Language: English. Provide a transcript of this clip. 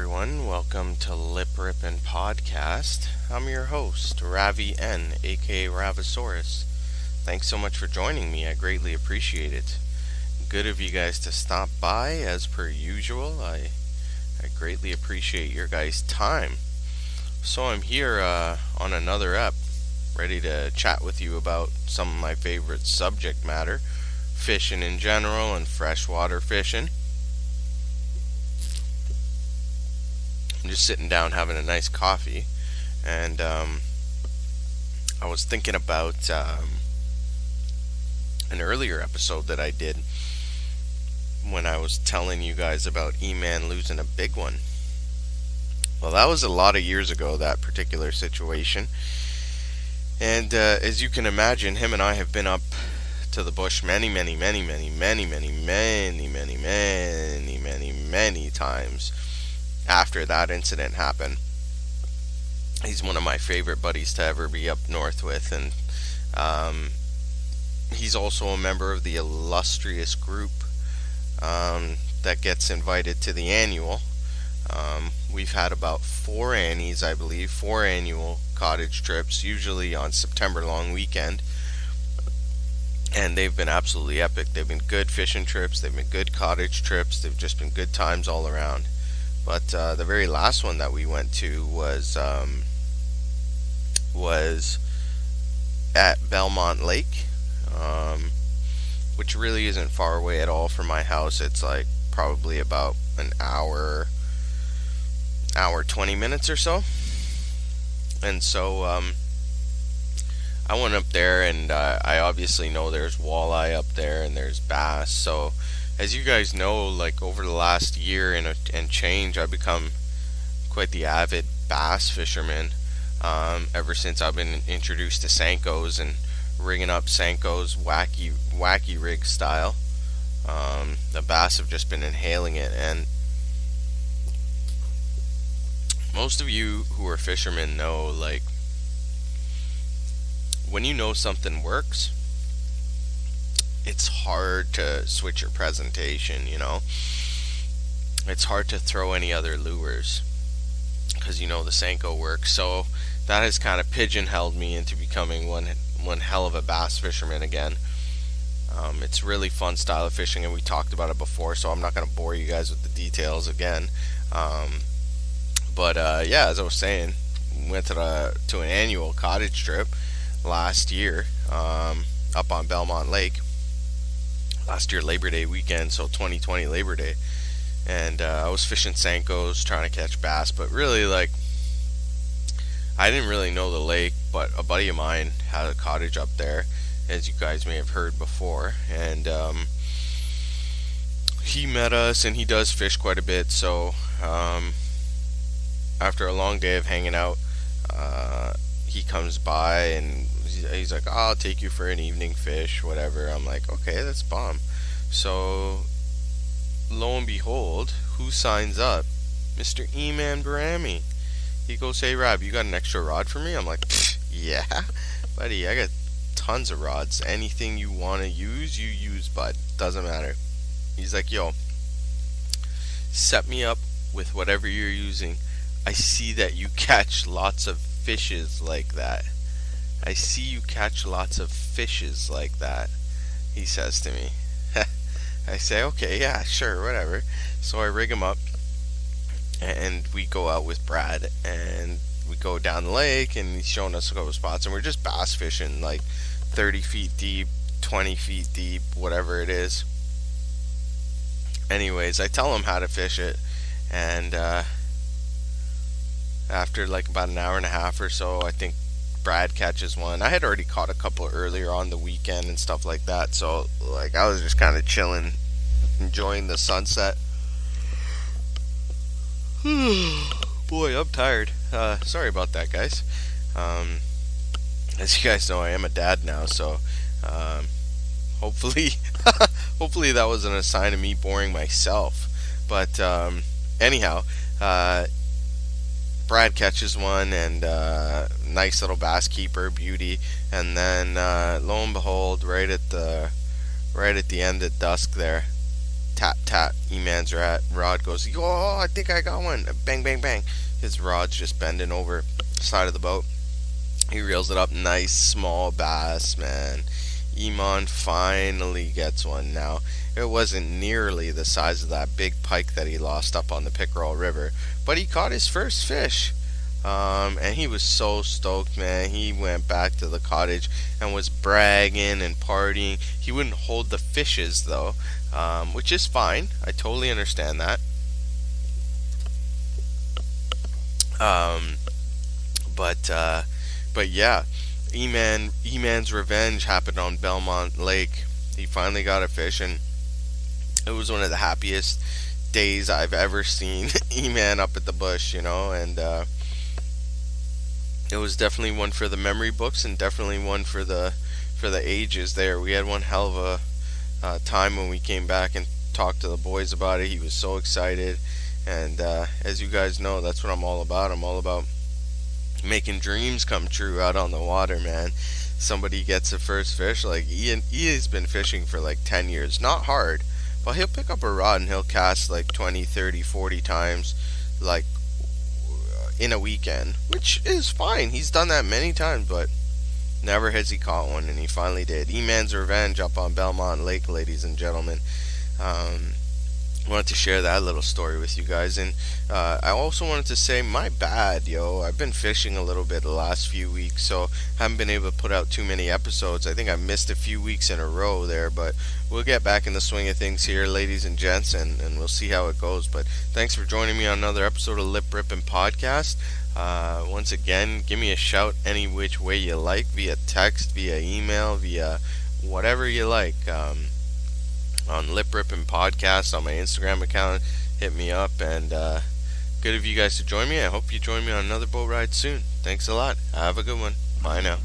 everyone. Welcome to Lip Rippin' Podcast. I'm your host, Ravi N, aka Ravasaurus. Thanks so much for joining me. I greatly appreciate it. Good of you guys to stop by as per usual. I greatly appreciate your guys' time. So I'm here on another ep, ready to chat with you about some of my favorite subject matter, fishing in general and freshwater fishing. I'm just sitting down having a nice coffee, and I was thinking about an earlier episode that I did when I was telling you guys about Iman losing a big one. Well, that was a lot of years ago, that particular situation. And as you can imagine, him and I have been up to the bush many times after that incident happened. He's one of my favorite buddies to ever be up north with, and he's also a member of the illustrious group that gets invited to the annual. We've had about four annual cottage trips, usually on September long weekend, and they've been absolutely epic. They've been good fishing trips, they've been good cottage trips, they've just been good times all around. But the very last one that we went to was at Belmont Lake, which really isn't far away at all from my house. It's like probably about an hour 20 minutes or so. And so I went up there, and I obviously know there's walleye up there and there's bass. So as you guys know, like over the last year and change, I've become quite the avid bass fisherman. Ever since I've been introduced to Senkos and rigging up Senkos wacky rig style, the bass have just been inhaling it. And most of you who are fishermen know, like, when you know something works, it's hard to switch your presentation, you know? It's hard to throw any other lures because you know the Senko works. So that has kind of pigeonholed me into becoming one hell of a bass fisherman again. It's really fun style of fishing, and we talked about it before, so I'm not going to bore you guys with the details again. But yeah, as I was saying, went to an annual cottage trip last year up on Belmont Lake. Last year Labor Day weekend, so 2020 Labor Day, and I was fishing Senkos, trying to catch bass, but really, like, I didn't really know the lake, but a buddy of mine had a cottage up there, as you guys may have heard before, and he met us, and he does fish quite a bit. So after a long day of hanging out, he comes by and he's like, "Oh, I'll take you for an evening fish, whatever." I'm like, "Okay, that's bomb." So lo and behold, who signs up? Mr. Iman Barami. He goes, "Hey Rob, you got an extra rod for me?" I'm like, "Yeah, buddy, I got tons of rods. Anything you want to use, you use, bud. Doesn't matter." He's like, "Yo, set me up with whatever you're using. I see that you catch lots of fishes like that. I see you catch lots of fishes like that," he says to me. I say, "Okay, yeah, sure, whatever." So I rig him up, and we go out with Brad, and we go down the lake, and he's showing us a couple spots, and we're just bass fishing, like 30 feet deep, 20 feet deep, whatever it is. Anyways, I tell him how to fish it, and after like about an hour and a half or so, I think Brad catches one. I had already caught a couple earlier on the weekend and stuff like that, so like I was just kind of chilling, enjoying the sunset. Boy, I'm tired. Sorry about that, guys. As you guys know, I am a dad now, so hopefully hopefully that wasn't a sign of me boring myself. But anyhow, Brad catches one, and nice little bass keeper, beauty. And then lo and behold, right at the end at dusk there, Tap tap. E-man's rod goes. Oh, I think I got one. Bang bang bang. His rod's just bending over side of the boat. He reels it up. Nice small bass, man. Iman finally gets one now. It wasn't nearly the size of that big pike that he lost up on the Pickerel River, but he caught his first fish. And he was so stoked, man. He went back to the cottage and was bragging and partying. He wouldn't hold the fishes, though, which is fine. I totally understand that. Um, but yeah, Eman's revenge happened on Belmont Lake. He finally got a fish, and it was one of the happiest days I've ever seen Eman up at the bush, and it was definitely one for the memory books, and definitely one for the ages. There, we had one hell of a time when we came back and talked to the boys about it. He was so excited, and as you guys know, that's what I'm all about. I'm all about making dreams come true out on the water, man. Somebody gets a first fish. Like Ian, he has been fishing for like 10 years. Not hard, but he'll pick up a rod and he'll cast like 20, 30, 40 times, like in a weekend, which is fine. He's done that many times, but never has he caught one, and he finally did. E-man's revenge up on Belmont Lake, ladies and gentlemen. Wanted to share that little story with you guys, and I also wanted to say my bad, yo. I've been fishing a little bit the last few weeks, so haven't been able to put out too many episodes. I think I missed a few weeks in a row there, but we'll get back in the swing of things here, ladies and gents, and we'll see how it goes. But thanks for joining me on another episode of Lip Rippin' Podcast. Once again, give me a shout any which way you like, via text, via email, via whatever you like. On Lip Rippin' Podcast on my Instagram account. Hit me up, and good of you guys to join me. I hope you join me on another boat ride soon. Thanks a lot. Have a good one. Bye now.